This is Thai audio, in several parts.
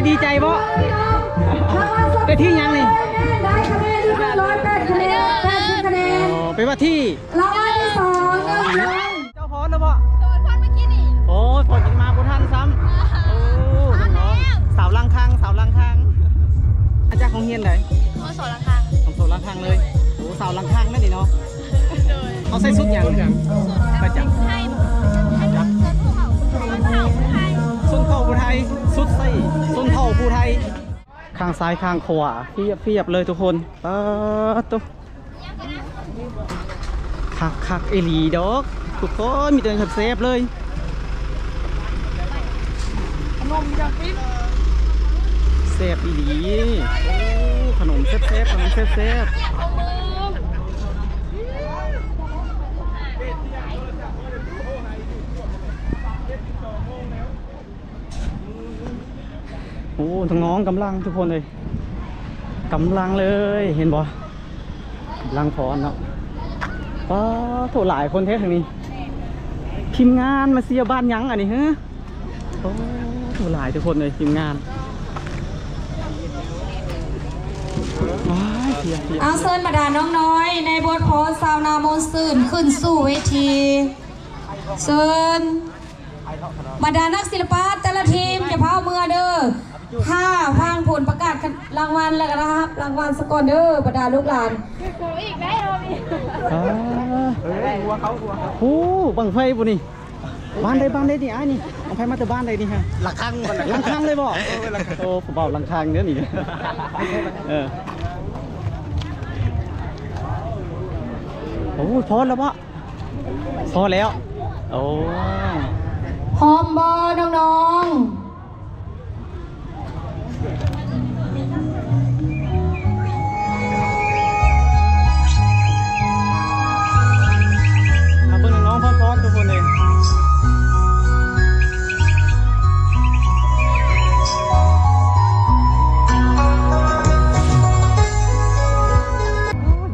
ดีใจบ่ได้ที่ยังนี่ได้คะแนน108คะแนน80คะแนนไปว่าที่รางวัลที่2เจ้าพรแล้วบ่โดนฟันเมื่อกี้นี่โอ้ยฝนกินมาบุทันซ้ำโอ้สาวลังคังอาจารย์ของเฮียนไหนโมโสลังคังของโซลังคังเลยโอ้สาวลังคังนั่นดิเนาะเขาใส่ชุดอย่างประจำให้ส้นเผ่าผู้ไทยสุดใส่ส้นเท่าผู้ไทยข้างซ้ายข้างขวาเฟียบเลยทุกคนตุ๊คักเอลีดอกทุกคนมีแต่เซฟเลยเซฟอีหลีขนมเซฟขนมเซฟโอ้ทั้งน้องกำลังทุกคนเลยกำลังเลยเห็นบ่กำลังฟ้อนเนาะว้าโถหลายคนเทสทางนี้ทีมงานมาเสียบ้านยังอันนี้ฮะโอ้โถหลายทุกคนเลยทีมงานเอาเชิญบรรดาน้องน้อยในบทโพสซาวนาโมนซื่นขึ้นสู่เวทีเชิญบรรดานักศิลปะแต่ละทีมอย่าเผาเมื่อเด้อถ้าพังผลประกาศรางวัลแล้วกันนะครับรางวัลสกอร์เดอร์บรรดาลูกหลานอีกได้เราดิหัวเขาโอ้บังไฟบุนี่บ้านใดนี่ไอ้นี่บังไฟมาแต่บ้านใดนี่ฮะหลังคังเลยบอกโอ้ผมบอกหลังคังเนื้อนี่โอ้พอแล้วปะพอแล้วโอ้หอมบอน้องมาเบิ่งน้องพร้อมทุกคนเลย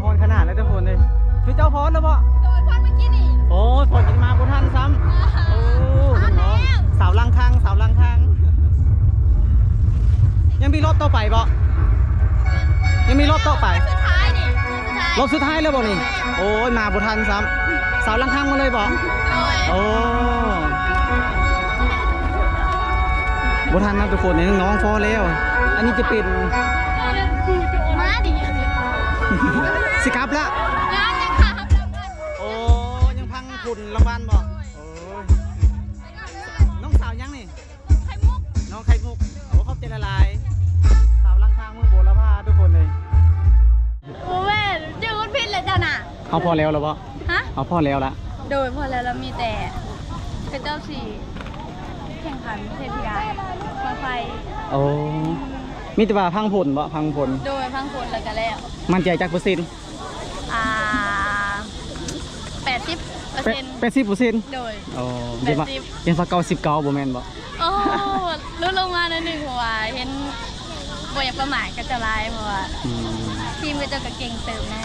พรขนาดเลยทุกคนเลยคือเจ้าพรแล้วปะโดนฟันเมื่อกี้นี่โอ้ยฝนกินมาบุทันซ้ำโอ้น้องสาวลังคังยังมีรอบต่อไปบ่ยังมีรอบต่อไปสุดท้ายนี่รอบสุดท้ายแล้วบ่นี่โอ้ยมาบุทันซ้ำสาวลังคังมาเลยบ่โอ้บุทันนะทุกคนนี่น้องฟอแล้วอันนี้จะเป็นมาดิสิครับละยังค่ะครับโอ้ยังพังขุนรางวัลบ่น้องสาวยังนี่ไข่มุกน้องไข่มุกโอ้เขาเจรลายสาวลังคังเมืองโบราณพาทุกคนเลยโอ้แม่ชื่อคุณพิษเลยจ้ะน่ะเขาพอแล้วหรอบ่ฮะเขาพอแล้วละโดยพอแล้วเรามีแต่เป็นเจ้าสี่แข่งขันเทพีไอไฟโอ้มีแต่ว่าพังผลบ่พังผลโดยพังผลแล้วก็แล้วมันใจจากเปอร์เซ็นต์80%โดยโอ้ยังว่า99บ่แม่นบ่โอ้ลดลงมาหน่อยเพราะว่าเห็นบ่อยากประมาทก็จะร้ายเพราะว่าทีมก็จะเก่งเติมแน่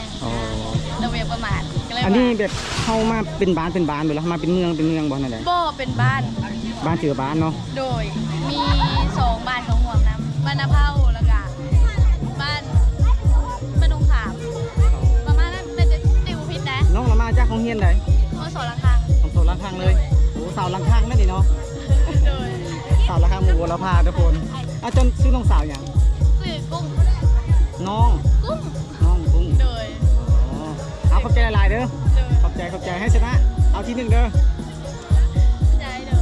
เราบ่อยากประมาทอันนี้แบบเข้ามาเป็นบ้านบ่แล้วมาเป็นเมืองบ่นั่นแหละบ่เป็นบ้านเจอบ้านเนาะโดยมี2บ้านของห่วงน้ำบ้านนาเผาแล้วก็บ้านดงขามประมาณนั้นเป็นติวพิษนะน้องเรามาจากของเฮียนไหนโมโสลังคังของโซลังคังเลยโอ้สาวลังคังนั่นดิเนาะโดยสาวลังคังหมู่บัวละพาทุกคนจนชื่อน้องสาวอย่างชื่อกุ้งน้องกุ้งโดยเอาขอบใจหลายเด้อขอบใจให้ชนะเอาที่1เด้อใจเลย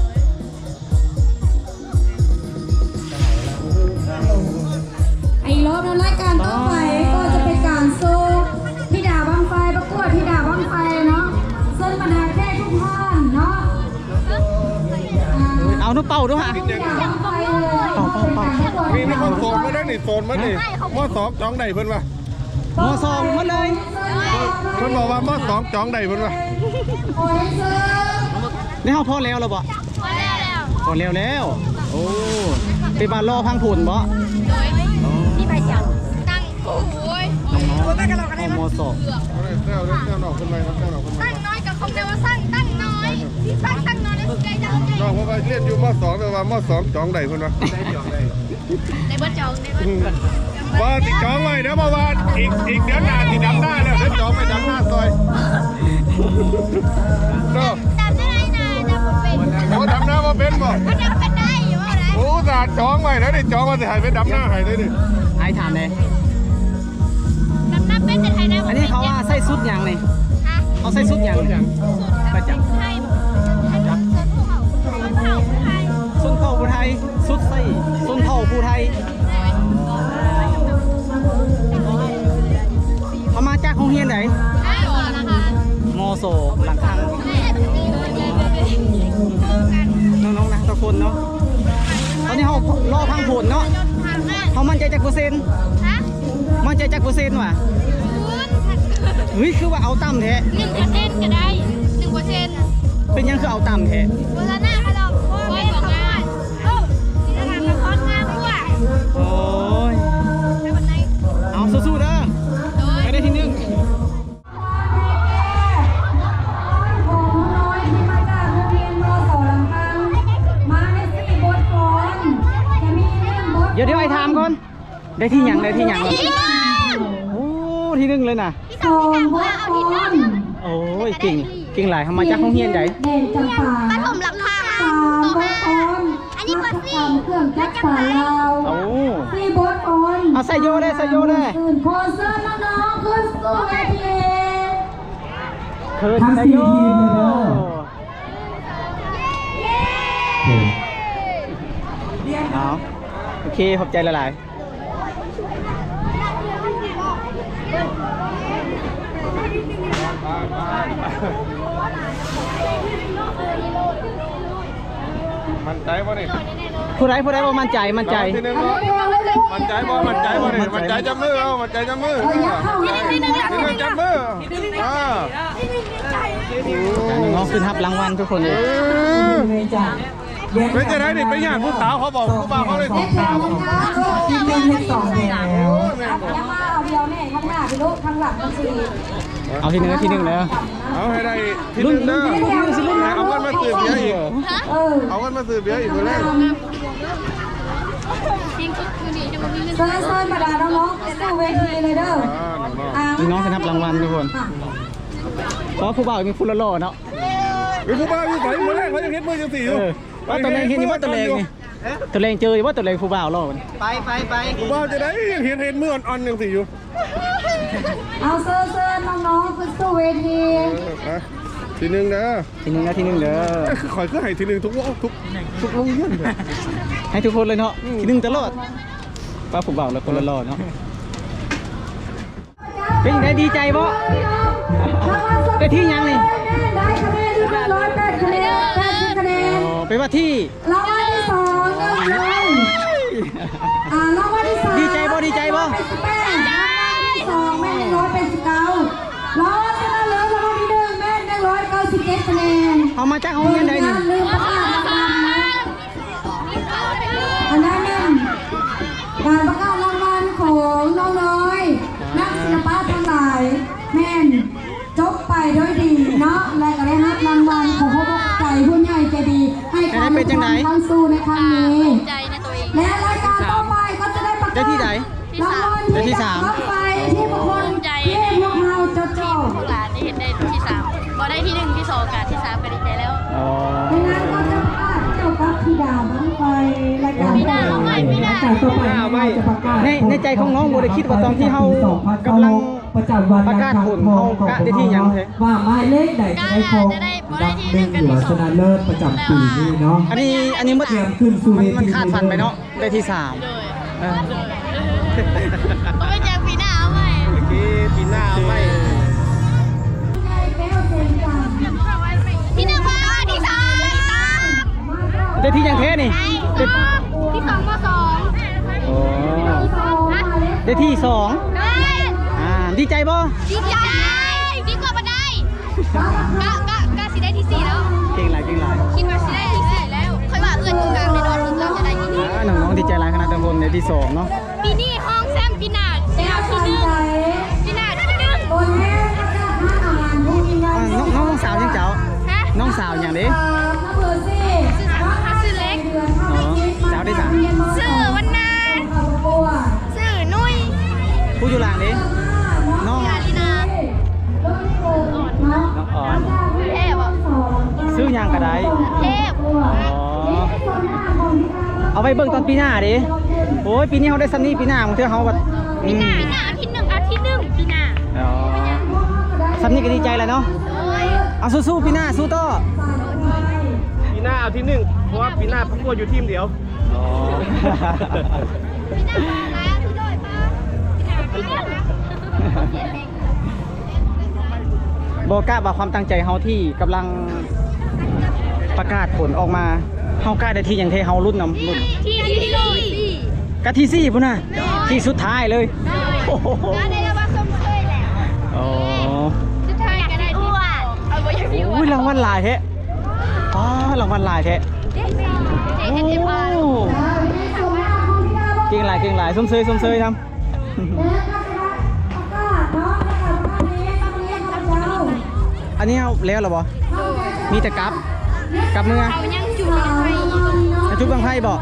อีกรอบในรายการต่อไปก็จะเป็นการโซ่ธิดาบังไฟประกวดธิดาบังไฟเนาะเส้นบรรดาแค่ทุกท่านเนาะเอาน้ำเป่าด้วยฮะเป่ามีคนโซนมาได้หนิโซนมาหนิหม้อ2จ้องใดเพิ่นวะหม้อ2มาเลยเพิ่นบอกว่าหม้อ2จ้องใดเพิ่นวะนี่เขาพอแล้วหรอบ่พอแล้วโอ้ไปบ้านรอพังผุนบ่ที่ไปเจ้าตั้งโอ้ยหม้อ2แนวหนอกขึ้นไปตั้งน้อยกับคำเดียวว่าตั้งน้อยตั้งน้อยแล้วใจจะน้องว่าเรียนอยู่หม้อ2แต่ว่าหม้อ2จ้องใดเพิ่นวะ ในเบิร์ดจองในเบิร์ด ว่าติดจองไว้เดี๋ยวมาว่าอีกเดือนหน้าที่ดำหน้าแล้วเดี๋ยวจองไปดำหน้าซอยเนาะ ดำได้ไงดำเป็น โอ้ดำหน้ามาเป็นบ่ มันดำเป็นได้อยู่ว่าไร โอ้สาดจองไว้แล้วดิจองมาจะหายไปดำหน้าหายเลยดิ ไอ้ถามเลย ดำน้ำเป็นแต่ไทยนะ อันนี้เขาว่าใส่สุดอย่างนี่เขาใส่สุดอย่างประจำ ไทยจับส่วนเผ่าไทย ส้นเผ่าผู้ไทยสุดใส่ส้นเผ่าผู้ไทยเขามาจากโรงเรียนไหน ได้หมดนะคะ มอโซหลังคังน้องๆนะทุกคนเนาะตอนนี้เขารอพังผลเนาะเขามั่นใจจากเปอร์เซ็นต์ ฮะ มั่นใจจากเปอร์เซ็นต์ว่ะเฮ้ยคือว่าเอาต่ำแท้ 1%ก็ได้1% เป็นยังคือเอาต่ำแท้ โฆษณาค่ะเราโอ้ยบอกงานที่ทำงานคอนงานด้วย โอ้ย แล้ววันไหน เอาสู้ๆเด้อ โดย ไปได้ที่หนึ่ง ของน้อยที่มาจากโรงเรียนมสลำพังมาใน4บทกลอนจะมี1บท เดี๋ยวไอ้ถามก่อนได้ที่หยังได้ที่หยังก่อนโอ้ที่หนึ่งเลยนะ 2บทกลอน โอ้ยเก่งหลายเขามาจากโรงเรียนไหน เด่นจำปา ปฐมหลักค่า 3บทกลอนมาตรการเครื่องจักรสานลาว โอ้ 4บทกลอน เอาใส่โยได้ใส่โยได้ ขึ้นโคเซิร์นน้องๆขึ้นสู่เวที เคิร์นใส่โยเอาโอเคขอบใจหลายๆ มันใจบ่นี่ ผู้ใดบ่มั่นใจมั่นใจ ทีนึงบ่มันใจบ่มันใจบ่นี่มันใจจับมือเอามันใจจับมือทีนึงจับมือน้องขึ้นทับรางวัลทุกคนเลย เป็นจะได้ดิเป็นอย่างผู้สาวเขาบอกผู้บ่าวเขาเลยสองสาว ทีมเฮ็ด2แล้วอย่ามาเอาเดียวแน่ข้างหน้าพี่ลูกข้างหลังมันสิ เอาที่หนึ่งเลย เอาให้ได้ทีนึงเด้อเอาเงินมาซื้อเบียร์อีก เอาเงินมาซื้อเบียร์อีกคนแรก จริงคือนี่จะมามีเงิน เซิร์นมาด่าน้องๆสู่เวทีเลยเด้อ น้องขึ้นทับรางวัลทุกคนเพราะผู้บ่าวมีฟุตละล่อเนาะ มีผู้บ่าวอยู่ใส่คนแรกเขาจะเห็นมือจะสี่ ว่าตัวแรงเห็นว่าตัวแรงนี่ตัวแรงเจอว่าตัวแรงผู้บ่าวล่อไป ผู้บ่าวจะได้ยังเห็นมืออ่อนๆยังสี่อยู่ เอาเซิร์นน้องๆขึ้นสู่เวที ทีนึงนะ ทีหนึ่งเด้อ คือคอยคือให้ทีนึงทุกโรงเรียน ให้ทุกคนเลยเนาะทีหนึ่งตลอดป้าผู้บ่าวแล้วคนละล่อเนาะเป็นไงดีใจบ่ได้ที่ยังนี่ ได้คะแนนที่108คะแนน80คะแนน ไปว่าที่ รางวัลที่2เลยรางวัลที่3 ดีใจบ่ 88รางวัลที่2แม่189รางวัลชนะเลิศรางวัลที่1แม่197คะแนน เอามาจากโรงเรียนใดนี่ ลืมประกาศรางวัลนะอันนั้นการประกาศรางวัลของน้องน้อยนักศิลปะทั้งหลายแม่นจบไปด้วยดีเนาะและก็ได้รับรางวัลของผู้ใจผู้ใหญ่ใจดีให้ความรู้ทั้งสู้ในครั้งนี้ ใจในตัวเอง และรายการต่อไปก็จะได้ประกาศ ได้ที่ไหน รางวัลที่3ไปที่บุคคลที่พวกเราจะจบ พวกหลานได้เห็นได้ที่3พอได้ที่1ที่2กับที่3ก็ดีใจแล้ว อ๋อ ในงานก็จะประกาศเกี่ยวกับธิดาบ้างไฟรายการต่อไปเราจะประกาศ ในใจของน้องบ่ได้คิดว่าตอนที่เฮากำลัง ประจำวัน ประกาศผลเขากะได้ที่ยังเหรอ ว่าหมายเลขใดจะได้ครองดับหนึ่งเหลือชนะเลิศประจำปีนี้เนาะ อันนี้มัน เตรียมขึ้นสู่เวที มันคาดฝันไปเนาะได้ที่3 โดยก็เป็นจากปีหน้าเอาใหม่ ปีหน้าเอาไป ที่1มาที่3 ได้ที่ยังแท้นี่ ที่2มา2 โอ้ได้ที่2 ได้ ดีใจบ่ ดีใจดีกว่ามาได้ก็สิได้ที่4แล้ว เก่งหลาย คิดว่าสิได้ที่4แล้วค่อยว่าเอื้อนตรงกลางในดอนเราจะได้ที่นี่ น้องๆดีใจหลายขนาดทุกคนในที่2เนาะ ปีนี้ห้องแซมปีหน้าที่1ปีหน้าที่1 ตัวแม่ประกาศ5งานผู้มีงาน น้องสาวยังเจ้า ฮะ น้องสาวอย่างนี้ น้ำเบอร์ซี่ ชื่อเล็ก เดือน5 สาวได้สาม ชื่อวันนา เอาไว้เบิ่งตอนปีหน้าดิโอ้ยปีนี้เขาได้ซ้ำนี้ปีหน้าบางเทื่อเขาแบบ ปีหน้าอาทิตย์หนึ่งปีหน้า อ๋อซ้ำนี้ก็ดีใจแล้วเนาะเอาสู้ๆปีหน้าสู้ต่อ ปีหน้าเอาที่หนึ่งเพราะว่าปีหน้าประกวดอยู่ทีมเดียว อ๋อ บอกกล้าว่าความตั้งใจเฮาที่กำลังประกาศผลออกมาเฮากล้าได้ที่อย่างเทเฮารุ่นนำรุ่น ที่กะที่4พุ่นน่ะที่สุดท้ายเลยโอ้โห ก็ได้รับว่าส้มเคยแหละ อ๋อ สุดท้ายก็ได้ที่เอาไว้อย่างที่ โอ้ยรางวัลหลายแท้อ๋อรางวัลหลายแท้โอ้เก่งหลายเก่งหลายส้มเซยทำอันนี้เอาแล้วเหรอบ่มีแต่กลับเมื่อ เอายังจุดยังไง จุดบางไพ่บ่